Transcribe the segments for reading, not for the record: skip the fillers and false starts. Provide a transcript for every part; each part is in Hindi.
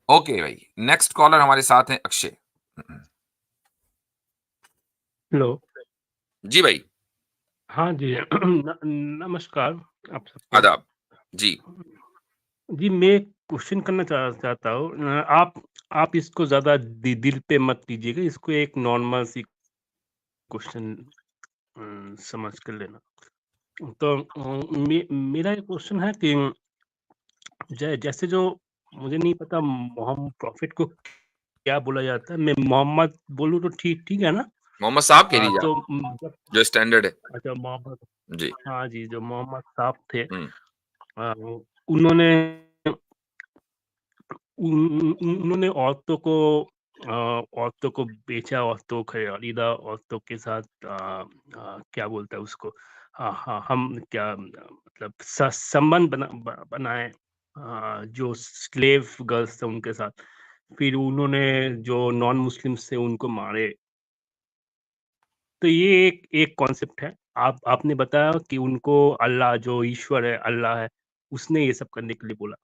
ओके भाई, नेक्स्ट कॉलर हमारे साथ हैं अक्षय। हेलो। जी भाई। हाँ जी। नमस्कार आप सबको। आदाब। जी। जी, मैं क्वेश्चन करना चाहता हूँ। आप इसको ज़्यादा दिल पे मत लीजिएगा, इसको एक नॉर्मल सी क्वेश्चन समझ कर लेना। तो मेरा एक क्वेश्चन है कि जैसे जो मुझे नहीं पता मोहम्मद प्रॉफिट को क्या बोला जाता है, मैं मोहम्मद बोलूँ तो ठीक ठीक है ना? मोहम्मद साहब कह दीजिए आप, तो जब जो स्टैंडर्ड है। अच्छा मोहम्मद, जी। हाँ जी, जो मोहम्मद साहब थे, हम्म। उन्होंने उन्होंने औरतों को बेचा, औरतों को खरीदा, औरतों के साथ क्या बोलते हैं उसको, हाँ हाँ, हम क्या मतलब संबंध बनाए, जो स्लेव गर्ल्स थे उनके साथ। फिर उन्होंने जो नॉन मुस्लिम्स थे उनको मारे। तो ये एक एक कॉन्सेप्ट है। आपने बताया कि उनको अल्लाह, जो ईश्वर है, अल्लाह है, उसने ये सब करने के लिए बोला।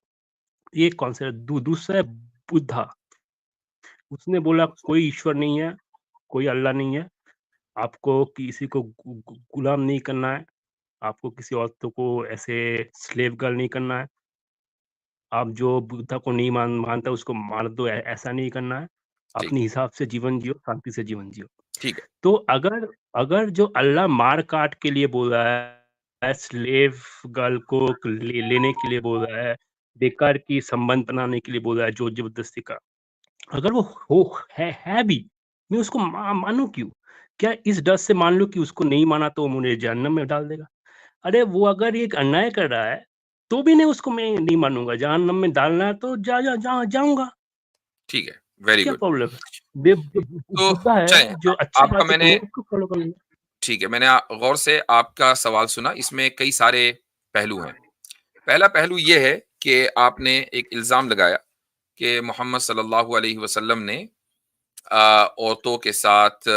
ये कॉन्सेप्ट। दूसरा है बुद्धा। उसने बोला कोई ईश्वर नहीं है, कोई अल्लाह नहीं है, आपको किसी को गुलाम नहीं करना है, आपको किसी औरतों को ऐसे स्लेव गर्ल नहीं करना है, आप जो बुद्धा को नहीं मानता उसको मार दो, ऐसा नहीं करना है, ठीक। अपने हिसाब से जीवन जियो, शांति से जीवन जियो। ठीक है। तो अगर अगर जो अल्लाह मार काट के लिए बोल रहा है, स्लेव गर्ल को लेने के लिए बोल रहा है, बेकार की संबंध बनाने के लिए बोल रहा है, जोर जबरदस्ती का, अगर वो है भी, मैं उसको मानूँ क्यों? क्या इस डर से मान लूँ कि उसको नहीं माना तो वो मुझे जहन्नम में डाल देगा? अरे वो अगर एक अन्याय कर रहा है, तो भी मैं नहीं मानूँगा, जहन्नम में डालना है तो जाऊँगा, ठीक है। वेरी क्या गुड। प्रॉब्लम है? तो बुद्धा है, चलें, जो अच्छी आपका बातें मैंने, कही उसको फॉलो करूँगा। ठीक है, मैंने गौर से आपका सवाल सुना। इसमें कई सारे पहलू हैं। पहला पहलू ये है कि आपने एक इल्जाम लगाया कि मोहम्मद सल्लल्लाहु अलैहि वसल्लम ने औरतों के साथ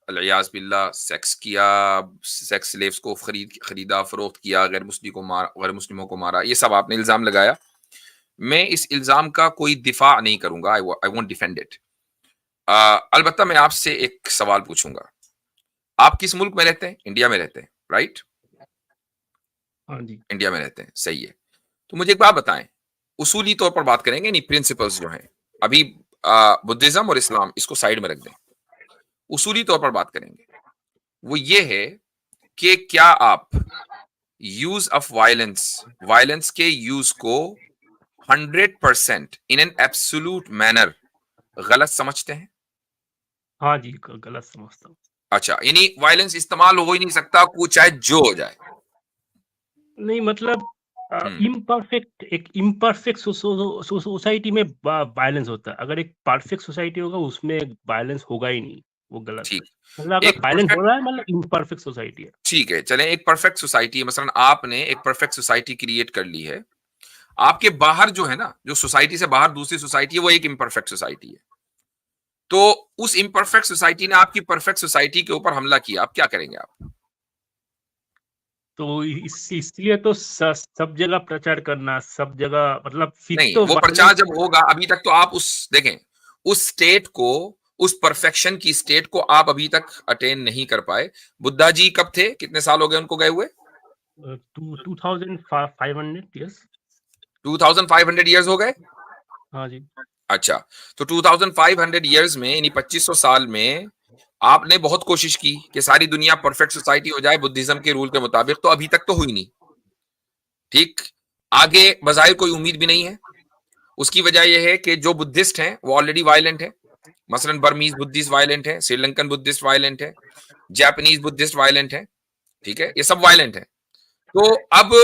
अलियाज़ बिल्लाह सेक्स किया, सेक्स स्लेव्स को खरीदा फरोख्त किया, गैर मुस्लिमों को मारा, ये सब आपने इल्जाम लगाया। मैं इस इल्जाम का कोई दिफा नहीं करूंगा, आई वोंट डिफेंड इट। अलबत्ता मैं आपसे एक सवाल पूछूंगा। आप किस मुल्क में रहते हैं? इंडिया में रहते हैं, राइट? हाँ जी। इंडिया में रहते हैं, सही है। तो मुझे एक बात बताएं, उसूली तौर पर बात करेंगे, नहीं प्रिंसिपल्स जो हैं अभी, बुद्धिज्म और इस्लाम इसको साइड में रख दें, उसूली तौर पर बात करेंगे। वो ये है कि क्या आप यूज ऑफ वायलेंस, वायलेंस के यूज को 100% इन एन एब्सोल्यूट मैनर गलत समझते हैं? हाँ जी, गलत समझता हूँ। अच्छा, यानी वायलेंस इस्तेमाल हो ही नहीं सकता, वो चाहे जो हो जाए। नहीं मतलब हम्म। एक इम्परफेक्ट सोसाइटी में वायलेंस होता है। अगर एक परफेक्ट सोसाइटी होगा उसमें वायलेंस होगा ही नहीं, वो गलत है। ठीक। मतलब अगर एक वायलेंस हो परफेक्ट, रहा है मतलब इम्परफेक्ट सोसाइटी है। ठीक है, चलें, एक परफेक्ट सोसाइटी है, मसलन आपने एक परफेक्ट सोसाइटी क्रिएट कर ली है। आपके बाहर जो है ना, जो सोसाइटी से बाहर दूसरी सोसाइटी है, वो एक इम्परफेक्ट सोसाइटी है। तो उस इम्परफेक्ट सोसाइटी ने आपकी परफेक्ट सोसाइटी के ऊपर हमला किया, आप क्या करेंगे आप? तो इसलिए तो सब जगह प्रचार करना, सब जगह मतलब फिर नहीं, तो वो वायलेंस। प्रचार जब होगा, अभी तक तो आप उस, देखें, उस स्टेट को, उस परफेक्शन की स्टेट को आप अभी तक अटेन नहीं कर पाए। बुद्धा जी कब थे, कितने साल हो गए उनको गए हुए? 2500 यस। 2500 ईयर्स हो गए। हाँ जी। अच्छा, तो 2500 ईयर्स में, यानी 2500 साल में आपने बहुत कोशिश की कि सारी दुनिया परफेक्ट सोसाइटी हो जाए बुद्धिज्म के रूल के मुताबिक, तो अभी तक तो हुई नहीं। ठीक। आगे बजाय कोई उम्मीद भी नहीं है। उसकी वजह यह है कि जो बुद्धिस्ट हैं वो ऑलरेडी वायलेंट है। मसलन बर्मीज बुद्धिस्ट वायलेंट है, श्रीलंकन बुद्धिस्ट वायलेंट है, जापानीज बुद्धिस्ट वायलेंट है। ठीक है, ये सब वायलेंट है। तो अब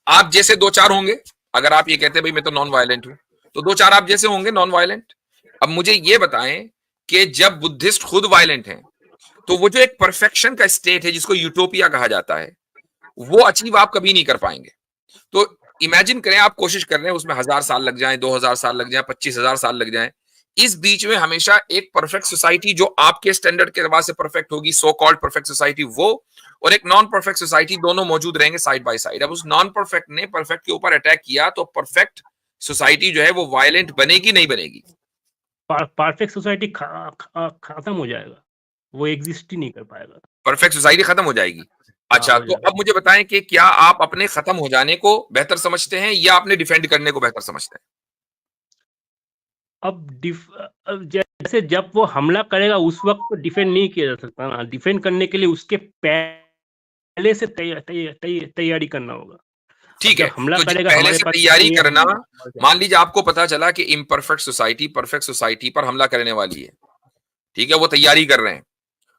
आप जैसे दो चार होंगे, अगर आप ये कहते हैं भाई मैं तो नॉन वायलेंट हूं, तो दो चार आप जैसे होंगे नॉन वायलेंट। अब मुझे ये बताएं कि जब बुद्धिस्ट खुद वायलेंट हैं, तो वो जो एक परफेक्शन का स्टेट है जिसको यूटोपिया कहा जाता है, वो अचीव आप कभी नहीं कर पाएंगे। तो इमेजिन करें, आप कोशिश कर रहे हैं, उसमें 1000 साल लग जाए, 2000 साल लग जाए, 25,000 साल लग जाए। इस बीच में हमेशा एक परफेक्ट सोसाइटी जो आपके स्टैंडर्ड के बाद से परफेक्ट होगी, सो कॉल्ड परफेक्ट सोसाइटी, वो और एक नॉन परफेक्ट सोसाइटी दोनों मौजूद रहेंगे साइड बाय साइड। अब उस नॉन परफेक्ट ने परफेक्ट के ऊपर अटैक किया तो परफेक्ट सोसाइटी जो है वो वायलेंट बनेगी नहीं बनेगी? परफेक्ट सोसाइटी खत्म हो जाएगा, वो एग्जिस्ट ही नहीं कर पाएगा। परफेक्ट सोसाइटी खत्म हो जाएगी। हाँ, अच्छा, हो तो जाएगा। अब मुझे बताएं कि क्या आप अपने खत्म हो जाने को बेहतर समझते हैं या अपने डिफेंड करने को बेहतर समझते हैं? अब जैसे जब वो हमला करेगा उस वक्त तो डिफेंड नहीं किया जा सकता ना, डिफेंड करने के लिए उसके पहले से तैयारी करना होगा। अब ठीक है, जब हमला तो करेगा पहले हमारे से पास कुछ तैयारी नहीं है, करना, हम मर मान जाएंगे। लीजिए आपको पता चला कि इम्परफेक्ट सोसाइटी परफेक्ट सोसाइटी पर हमला करने वाली है, ठीक है, वो तैयारी कर रहे हैं,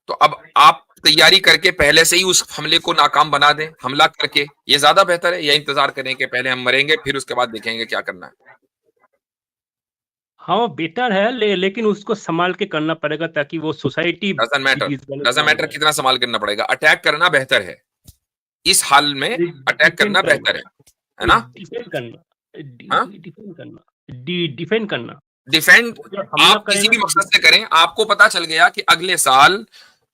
तो अब आप तैयारी करके पहले से ही उस हमले को नाकाम बना दें, हमला करके, ये ज्यादा बेहतर है या इंतजार करें कि पहले हम मरेंगे फिर उसके बाद देखेंगे क्या करना है? हाँ, वो बेटर है, लेकिन उसको संभाल के करना पड़ेगा ताकि वो सोसाइटी डजंट मैटर, इस गलत ना डजंट हो मैटर जाए। कितना संभाल करना पड़ेगा, अटैक करना बेहतर है, इस हाल में अटैक डिफेंड करना करना, बेहतर है ना? डिफेंड करना, हाँ, डिफेंड करना, डिफेंड करना। डिफेंड वो जब हमला आप किसी करेगा भी तो मकसद से करें, आपको पता चल गया कि अगले साल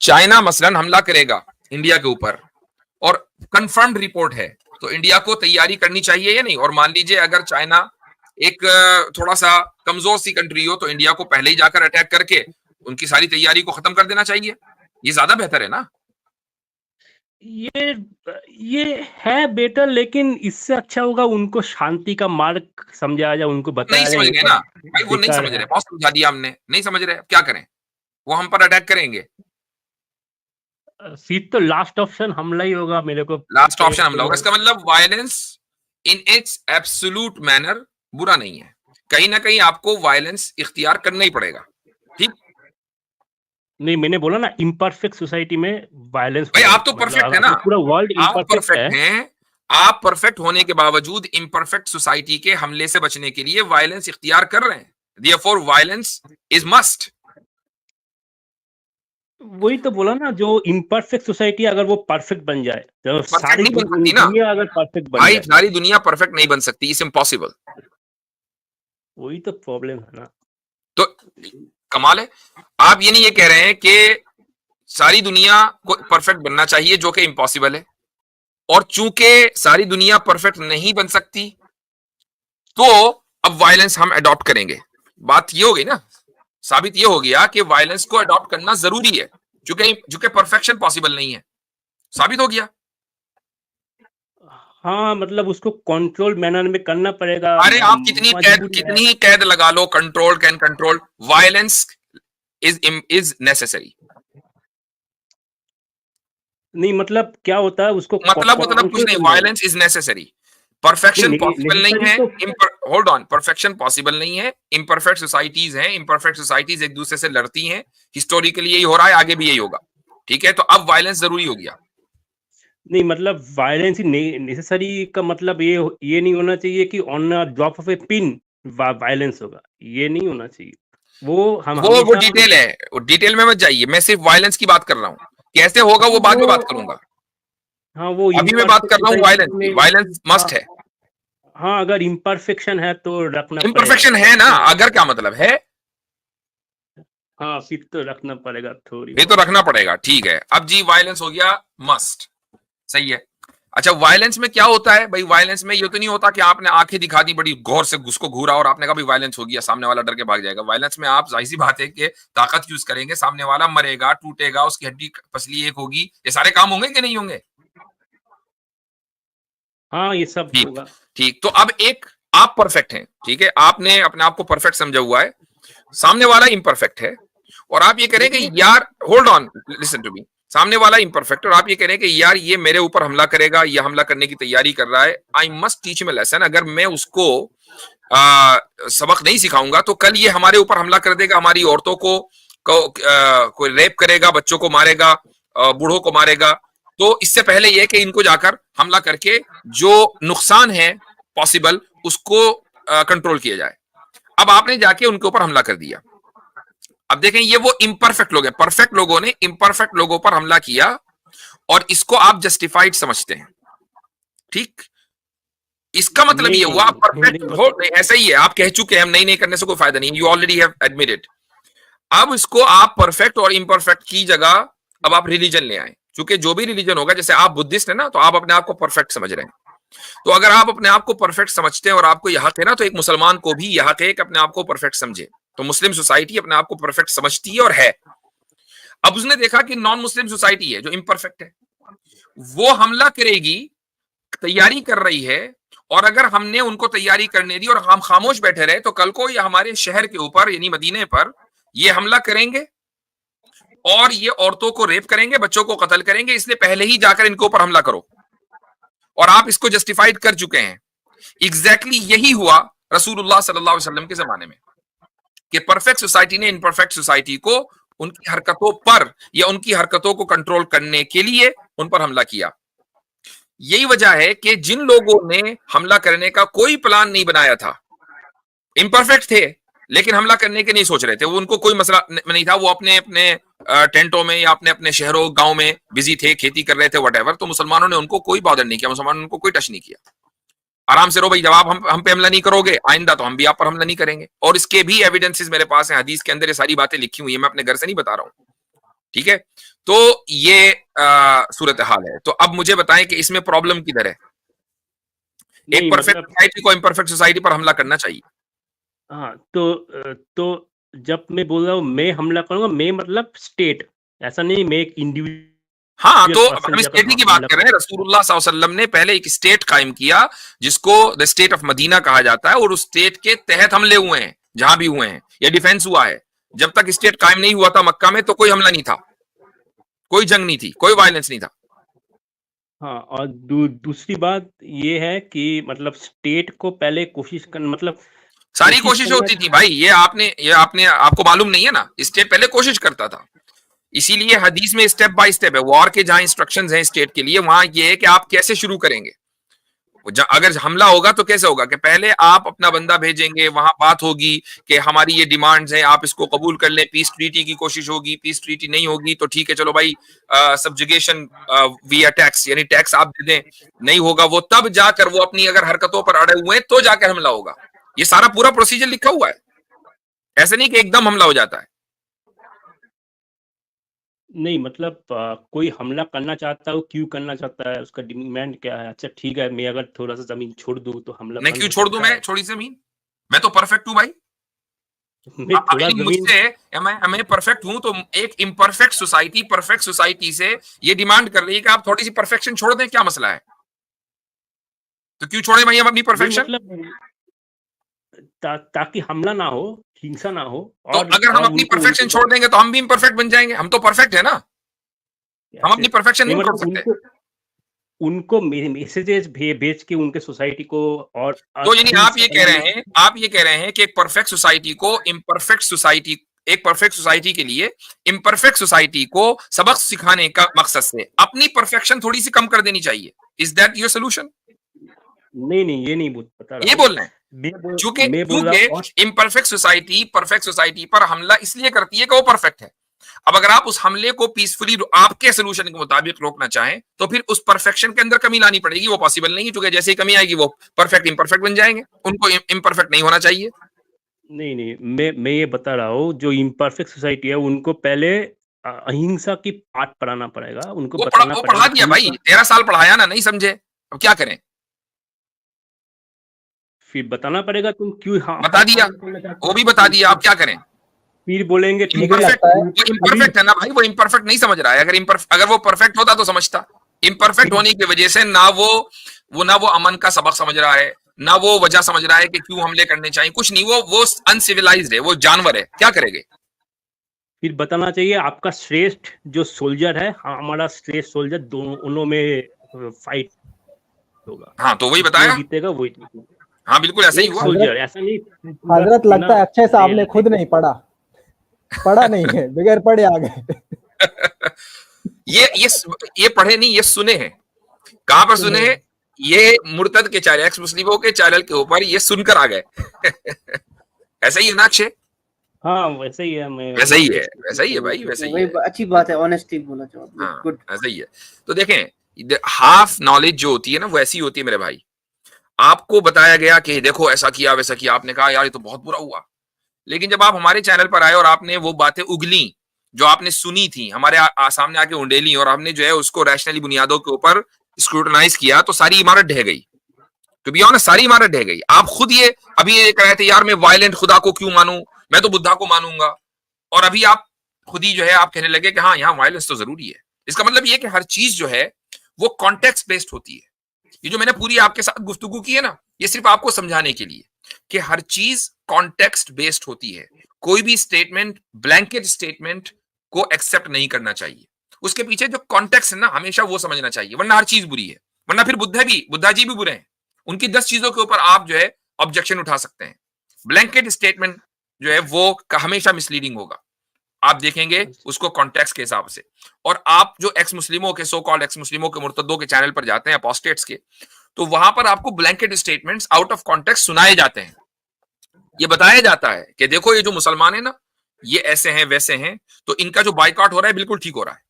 चाइना मसलन हमला करेगा इंडिया के ऊपर और कंफर्म्ड रिपोर्ट है, तो इंडिया को तैयारी करनी चाहिए या नहीं? और मान लीजिए अगर चाइना एक थोड़ा सा कमजोर सी कंट्री हो तो इंडिया को पहले ही जाकर अटैक करके उनकी सारी तैयारी को खत्म कर देना चाहिए, ये ज्यादा बेहतर है ना? ये ये है बेटर, लेकिन इससे अच्छा होगा उनको शांति का मार्ग समझाया जाए, उनको नहीं बताया जाए समझ ये गए ना सब भाई, वो नहीं बेकार समझ है। रहे, बहुत समझा दिया हमने, नहीं समझ रहे, अब क्या करें? वो हम पर अटैक करेंगे, फिर तो लास्ट ऑप्शन हमला ही होगा मेरे को लास्ट तो, ऑप्शन हमला होगा, इसका मतलब violence in its absolute manner बुरा नहीं है, कहीं ना कहीं आपको वायलेंस इख्तियार करना ही पड़ेगा, ठीक? नहीं, मैंने बोला ना इम्परफेक्ट सोसाइटी में वायलेंस भाई होगा, आप तो मतलब परफेक्ट है ना, अगर पूरा वर्ल्ड आप इम्परफेक्ट है। परफेक्ट हैं, आप परफेक्ट होने के बावजूद इम्परफेक्ट सोसाइटी के हमले से बचने के लिए वायलेंस इख्तियार कर रहे हैं, देयरफॉर वायलेंस इज मस्ट। वही तो बोला ना, जो इम्परफेक्ट सोसाइटी अगर वो परफेक्ट बन जाए, तो परफेक्ट सारी नहीं बन सकती ना दुनिया अगर परफेक्ट बन भाई, जाए, सारी दुनिया परफेक्ट नहीं बन सकती, इट्स इम्पॉसिबल। वही तो प्रॉब्लम है ना। तो कमाल है, आप ये नहीं ये कह रहे हैं कि सारी दुनिया को परफेक्ट बनना चाहिए, जो कि इम्पॉसिबल है, और चूंकि सारी दुनिया परफेक्ट नहीं बन सकती तो अब वायलेंस हम अडॉप्ट करेंगे, बात ये हो गई ना, साबित ये हो गया कि वायलेंस को अडॉप्ट करना जरूरी है, चूंकि परफेक्शन पॉसिबल नहीं है, साबित हो गया। हाँ, मतलब उसको कंट्रोल मैनर में करना पड़ेगा, अरे आप मजबूरी है। कितनी कैद लगा लो, control can control, violence is necessary. नहीं, मतलब क्या होता है उसको मतलब कुछ कंट्रोल नहीं, करना होगा। वायलेंस इज नेसेसरी, परफेक्शन नहीं, पॉसिबल नहीं नेसेसरी है, तो होल्ड ऑन, परफेक्शन पॉसिबल नहीं है, इम्परफेक्ट सोसाइटीज हैं, इम्परफेक्ट सोसाइटीज एक दूसरे से लड़ती हैं, हिस्टोरिकली यही हो रहा है, आगे भी यही होगा, ठीक है, तो अब वायलेंस जरूरी हो गया। नहीं, मतलब वायलेंस ही नेसेसरी का मतलब ये नहीं होना चाहिए कि on a drop of A pin violence होगा, ये नहीं होना चाहिए। वो हम वो हमेशा डिटेल है, वो डिटेल में मत जाइए, मैं सिर्फ वायलेंस की बात कर रहा हूँ, कैसे होगा वो बाद में बात करूंगा, हाँ, वो अभी मैं बात इम्परफेक्ट कर रहा हूँ वायलेंस सोसाइटी की, में। वायलेंस हाँ, मस्ट है। हाँ, अगर इम्परफेक्शन है तो रखना पड़ेगा। इम्परफेक्शन है ना, अगर क्या मतलब है, हाँ, फिर तो रखना पड़ेगा थोड़ी ये तो बहुत। रखना पड़ेगा, ठीक है, अब जी वायलेंस हो गया मस्ट, सही है। अच्छा, वायलेंस में क्या होता है भाई? वायलेंस में ये तो नहीं होता कि आपने आंखें दिखा दी बड़ी गौर से, उसको घूरा और आपने कहा भाई वायलेंस हो गया, सामने वाला डर के भाग जाएगा। वायलेंस में आप जाहिर सी बात है कि ताकत यूज करेंगे, सामने वाला मरेगा, टूटेगा, उसकी हड्डी पसली एक होगी, ये सारे काम होंगे कि नहीं होंगे? हाँ, ये सब ठीक, होगा। ठीक, तो अब एक आप परफेक्ट हैं, ठीक है, आपने अपने आप को परफेक्ट समझा हुआ है, सामने वाला इम्परफेक्ट है, और आप ये कह रहे हैं कि यार hold on, listen to me, सामने वाला इम्परफेक्ट और आप ये कह रहे हैं कि यार ये मेरे ऊपर हमला करेगा, या हमला करने की तैयारी कर रहा है, I must teach him a lesson, अगर मैं उसको सबक नहीं सिखाऊंगा तो कल ये हमारे ऊपर हमला कर देगा, हमारी औरतों को कोई रेप करेगा, बच्चों को मारेगा, बूढ़ों को मारेगा, तो इससे पहले ये कि इनको जाकर हमला करके जो नुकसान है पॉसिबल उसको कंट्रोल किया जाए। अब आपने जाके उनके ऊपर हमला कर दिया, अब देखें ये वो इम्परफेक्ट लोग हैं, परफेक्ट लोगों ने इम्परफेक्ट लोगों पर हमला किया और इसको आप जस्टिफाइड समझते हैं, ठीक? इसका मतलब ये नहीं, हुआ आप परफेक्ट नहीं, हो नहीं, ऐसा ही है, आप कह चुके हैं हम नहीं नहीं करने से कोई फायदा नहीं, यू ऑलरेडी हैव एडमिटेड। अब इसको आप परफेक्ट और इम्परफेक्ट की जगह अब आप रिलीजन ले आए, क्योंकि जो भी रिलीजन होगा, जैसे आप बुद्धिस्ट है ना, तो आप अपने आप को परफेक्ट समझ रहे हैं, तो अगर आप अपने आप को परफेक्ट समझते हैं और आपको यह हक है ना, तो एक मुसलमान को भी यह हक है कि अपने आप को परफेक्ट समझे। तो मुस्लिम सोसाइटी अपने आप को परफेक्ट समझती है और है। अब उसने देखा कि नॉन मुस्लिम सोसाइटी है जो इम्परफेक्ट है, वो हमला करेगी, तैयारी कर रही है, और अगर हमने उनको तैयारी करने दी और हम खामोश बैठे रहे, तो कल को ये हमारे शहर के ऊपर यानी मदीने पर ये हमला करेंगे और ये औरतों को रेप करेंगे, बच्चों को कत्ल करेंगे, इसलिए पहले ही जाकर इनके ऊपर हमला करो। और आप इसको जस्टिफाइड कर चुके हैं। एग्जैक्टली यही हुआ रसूलुल्लाह सल्लल्लाहु अलैहि वसल्लम के जमाने में, कि परफेक्ट सोसाइटी ने इनपरफेक्ट सोसाइटी को उनकी हरकतों पर या उनकी हरकतों को कंट्रोल करने के लिए उन पर हमला किया। यही वजह है कि जिन लोगों ने हमला करने का कोई प्लान नहीं बनाया था, इम्परफेक्ट थे लेकिन हमला करने के नहीं सोच रहे थे, वो उनको कोई मसला नहीं था, वो अपने अपने टेंटों में या अपने अपने शहरों गांव में बिजी थे, खेती कर रहे थे, व्हाटएवर। तो मुसलमानों ने उनको कोई बॉदर नहीं किया, मुसलमानों ने उनको कोई टच नहीं किया। आराम से रहो भाई, जब आप हम पे हमला नहीं करोगे आइंदा तो हम भी आप पर हमला नहीं करेंगे। और इसके भी एविडेंसेस मेरे पास हैं, हदीस के अंदर ये सारी बातें लिखी हुई है, मैं अपने घर से नहीं बता रहा हूं। ठीक है, तो ये सूरत हाल है। तो अब मुझे बताएं कि इसमें प्रॉब्लम किधर है? एक परफेक्ट मतलब सोसाइटी को इम्परफेक्ट सोसाइटी पर हमला करना चाहिए। हाँ, तो जब मैं बोल रहा हूँ मैं हमला करूंगा, मैं मतलब स्टेट, ऐसा नहीं मैं एक इंडिविजुअल हाँ, तो अब पर्सन हम जब स्टेट ही की बात हमला कर रहे हैं। रसूलुल्लाह सल्लल्लाहु अलैहि वसल्लम ने पहले एक स्टेट कायम किया जिसको द स्टेट ऑफ मदीना कहा जाता है, और उस स्टेट के तहत हमले हुए हैं जहां भी हुए हैं, या डिफेंस हुआ है। जब तक स्टेट कायम नहीं हुआ था मक्का में, तो कोई हमला नहीं था, कोई जंग नहीं थी, कोई वायलेंस नहीं था। हाँ, और दूसरी बात ये है कि मतलब स्टेट को पहले कोशिश कर मतलब सारी कोशिश कोशिशें करना होती थी भाई, ये आपने आपको मालूम नहीं है ना, स्टेट पहले कोशिश करता था। इसीलिए हदीस में स्टेप बाय स्टेप है, वॉर के जहां इंस्ट्रक्शंस हैं स्टेट के लिए, वहां ये है कि आप कैसे शुरू करेंगे। अगर हमला होगा तो कैसे होगा कि पहले आप अपना बंदा भेजेंगे, वहां बात होगी कि हमारी ये डिमांड्स हैं, आप इसको कबूल कर लें, पीस ट्रीटी की कोशिश होगी, पीस ट्रीटी नहीं होगी तो ठीक है चलो भाई सब्जुगेशन विया टैक्स, यानी टैक्स आप दे दें, नहीं होगा वो, तब जाकर वो अपनी अगर हरकतों पर अड़े हुए हैं तो जाकर हमला होगा। ये सारा पूरा प्रोसीजर लिखा हुआ है, ऐसे नहीं कि एकदम हमला हो जाता है। नहीं मतलब कोई हमला करना चाहता है, वो क्यों करना चाहता है, उसका डिमांड क्या है? अच्छा ठीक है, मैं अगर थोड़ा सा जमीन छोड़ दूं तो हमला मैं बंद क्यों हो छोड़ दूं? सकता मैं है। छोड़ी जमीन? मैं तो परफेक्ट हूं भाई। मैं थोड़ा यानी जमीन मुझसे मैं परफेक्ट हूं, तो एक इम्परफेक्ट सोसाइटी परफेक्ट सोसाइटी से ये डिमांड कर रही है कि आप थोड़ी सी परफेक्शन छोड़ दें, क्या मसला है? तो क्यों छोड़े भाई हम अपनी नहीं परफेक्शन? मतलब ताकि हमला ना हो, हिंसा ना हो, तो और अगर हम अपनी उनको परफेक्शन छोड़ देंगे तो हम भी इम्परफेक्ट बन जाएंगे। हम तो परफेक्ट है ना, हम ऐसे अपनी परफेक्शन नहीं नहीं छोड़ मतलब सकते। उनको उनको मैसेजेस भेज के उनके सोसाइटी को और तो यानी अहिंसा बनाने की। आप ये कह रहे हैं कि एक परफेक्ट सोसाइटी को इम्परफेक्ट सोसाइटी, एक परफेक्ट सोसाइटी के लिए इम्परफेक्ट सोसाइटी को सबक सिखाने का मकसद से अपनी परफेक्शन थोड़ी सी कम कर देनी चाहिए। Is that your solution? नहीं ये नहीं बता रहा ये हूँ। बोल रहे हैं? क्योंकि मैं बोल रहा क्योंकि हूँ और इम्परफेक्ट सोसाइटी परफेक्ट सोसाइटी पर हमला इसलिए करती है कि वो परफेक्ट है। अब अगर आप उस हमले को पीसफुली आपके सोल्यूशन के मुताबिक रोकना चाहें, तो फिर उस परफेक्शन के अंदर कमी लानी पड़ेगी। वो पॉसिबल नहीं है, क्योंकि जैसे ही कमी आएगी वो परफेक्ट इम्परफेक्ट बन जाएंगे। उनको इम्परफेक्ट नहीं होना चाहिए। नहीं मैं ये बता रहा हूँ, जो इम्परफेक्ट सोसाइटी है उनको पहले अहिंसा की पाठ पढ़ाना पड़ेगा, उनको बताना वो पढ़ा पड़ेगा दिया भाई, हिंसा। 13 साल पढ़ाया ना, नहीं समझे, अब क्या करें? फिर बताना पड़ेगा तुम क्यों बता दिया, हमला करना चाहते वो हो। भी बता दिया, आप क्या करें? फिर बोलेंगे ठीक मुझे है इम्परफेक्ट, लगता है वो अभी इम्परफेक्ट है ना भाई, वो इम्परफेक्ट नहीं समझ रहा है। अगर वो परफेक्ट होता तो समझता। इम्परफेक्ट होने की वजह से ना वो अमन का सबक समझ रहा है, ना वो वजह समझ रहा है कि क्यों हमले करने चाहिए, कुछ नहीं। वो अनसिविलाइज्ड है, वो जानवर है, क्या करेंगे? फिर बताना चाहिए आपका श्रेष्ठ जो सोल्जर है, हमारा श्रेष्ठ सोल्जर, दोनों में फाइट होगा, हाँ, तो वही जो बताया। जीतेगा वही जीतेगा। हाँ बिल्कुल ऐसा ही एक हुआ। सोल्जर, ऐसा नहीं हजरत लगता है अच्छे से आपने खुद नहीं पढ़ा नहीं है, बगैर पढ़े आ गए। ये पढ़े नहीं, ये सुने हैं। कहां पर सुने हैं? ये मुर्तद के चैनल, एक्स मुस्लिमों के चैनल के ऊपर ये सुनकर आ गए। ऐसा ही है ना अक्षय? हाँ वैसे ही है। मैं वैसा ही है, वैसा ही है भाई, वैसा ही वही है। अच्छी बात है, ऑनेस्टली बोला जवाब। हाँ, गुड। ऐसा ही है। तो देखें, हाफ नॉलेज जो होती है ना, वो ऐसी होती है मेरे भाई। आपको बताया गया कि देखो ऐसा किया वैसा किया, आपने कहा यार ये तो बहुत बुरा हुआ। लेकिन जब आप हमारे चैनल पर आए और आपने वो बातें उगली जो आपने सुनी थी, हमारे सामने आके उंडेली, और हमने जो है उसको रैशनली बुनियादों के ऊपर स्क्रूटनाइज किया, तो सारी इमारत ढह गई। टू बी ऑनेस्ट सारी इमारत ढह गई। आप खुद ये अभी ये कह रहे थे यार मैं वायलेंट खुदा को क्यों मानूं, मैं तो बुद्धा को मानूंगा, और अभी आप खुद ही जो है आप कहने लगे कि हाँ यहाँ वायलेंस तो जरूरी है। इसका मतलब ये कि हर चीज जो है वो कॉन्टेक्स्ट बेस्ड होती है। ये जो मैंने पूरी आपके साथ गुफ्तगू की है ना, ये सिर्फ आपको समझाने के लिए कि हर चीज कॉन्टेक्स्ट बेस्ड होती है। कोई भी स्टेटमेंट ब्लैंकेट स्टेटमेंट को एक्सेप्ट नहीं करना चाहिए, उसके पीछे जो कॉन्टेक्स्ट है ना हमेशा वो समझना चाहिए, वरना हर चीज बुरी है। वरना फिर बुद्धा जी भी बुरे हैं, उनकी 10 चीजों के ऊपर आप जो है ऑब्जेक्शन उठा सकते हैं। ब्लैंकेट स्टेटमेंट जो है वो हमेशा मिसलीडिंग होगा, आप देखेंगे उसको कॉन्टेक्स्ट के हिसाब से। और आप जो एक्स मुस्लिमों के, सो कॉल्ड एक्स मुस्लिमों के, मुर्तदों के चैनल पर जाते हैं, अपोस्टेट्स के, तो वहां पर आपको blanket statements out of context सुनाए जाते हैं। ये बताया जाता है कि देखो ये जो मुसलमान है ना ये ऐसे हैं वैसे हैं, तो इनका जो बाइकआउट हो रहा है बिल्कुल ठीक हो रहा है।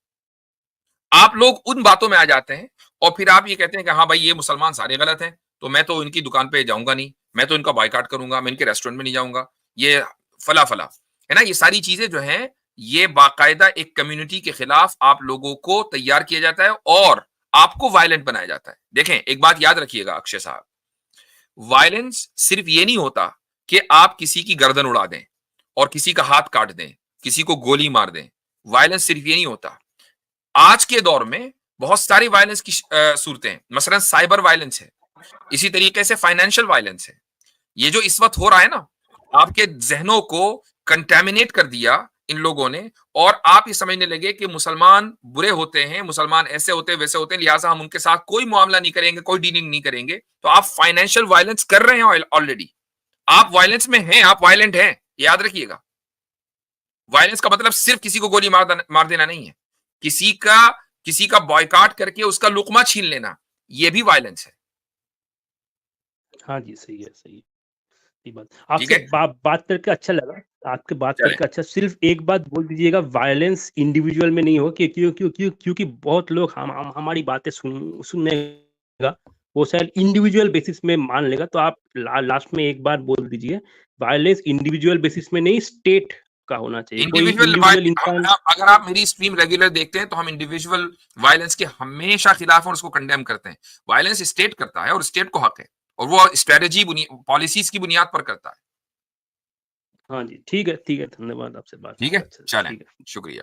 आप लोग उन बातों में आ जाते हैं और फिर आप ये कहते हैं कि हाँ भाई ये मुसलमान सारे गलत हैं, तो मैं तो इनकी दुकान पे जाऊंगा नहीं, मैं तो इनका बाइकआउट करूंगा, मैं इनके रेस्टोरेंट में नहीं जाऊंगा, ये फला फला है ना। ये सारी चीजें जो हैं ये बाकायदा एक कम्युनिटी के खिलाफ आप लोगों को तैयार किया जाता है और आपको वायलेंट बनाया जाता है। देखें एक बात याद रखिएगा अक्षय साहब, वायलेंस सिर्फ ये नहीं होता कि आप किसी की गर्दन उड़ा दें और किसी का हाथ काट दें, किसी को गोली मार दें। वायलेंस सिर्फ ये नहीं होता, आज के दौर में बहुत सारी वायलेंस की सूरतें, मसलन साइबर वायलेंस है, इसी तरीके से फाइनेंशियल वायलेंस है। ये जो इस वक्त हो रहा है ना, आपके जहनों को कंटेमिनेट कर दिया इन लोगों ने, और आप ये समझने लगे कि मुसलमान बुरे होते हैं, मुसलमान ऐसे होते हैं वैसे होते हैं, लिहाजा हम उनके साथ कोई मामला नहीं करेंगे, कोई डीलिंग नहीं करेंगे। तो आप फाइनेंशियल वायलेंस कर रहे हैं ऑलरेडी, आप वायलेंस में हैं, आप वायलेंट हैं, याद रखिएगा। वायलेंस का मतलब सिर्फ किसी को गोली मार देना नहीं है, किसी का बॉयकॉट करके उसका लुकमा छीन लेना, ये भी वायलेंस है। हाँ जी, सही है, सही है। सही बात। ठीक आपसे है, बात करके अच्छा लगा, आपके बात चलें। करके अच्छा। सिर्फ एक बात बोल दीजिएगा, वायलेंस इंडिविजुअल में नहीं हो, क्योंकि बहुत लोग हमारी बातें सुननेगा, वो शायद इंडिविजुअल बेसिस में मान लेगा। तो आप लास्ट में एक बार बोल दीजिए, वायलेंस इंडिविजुअल बेसिस में नहीं, स्टेट का होना चाहिए। कोई इंडिविजुअल इंसान, अगर आप मेरी स्ट्रीम रेगुलर देखते हैं तो हम इंडिविजुअल वायलेंस के हमेशा खिलाफ और उसको कंडेम करते हैं। वायलेंस स्टेट करता है और स्टेट को हक है, और वो स्ट्रेटेजी पॉलिसीज की बुनियाद पर करता है। हाँ जी, ठीक है, धन्यवाद, आपसे बात ठीक है, करके अच्छा, चलें, ठीक है। शुक्रिया।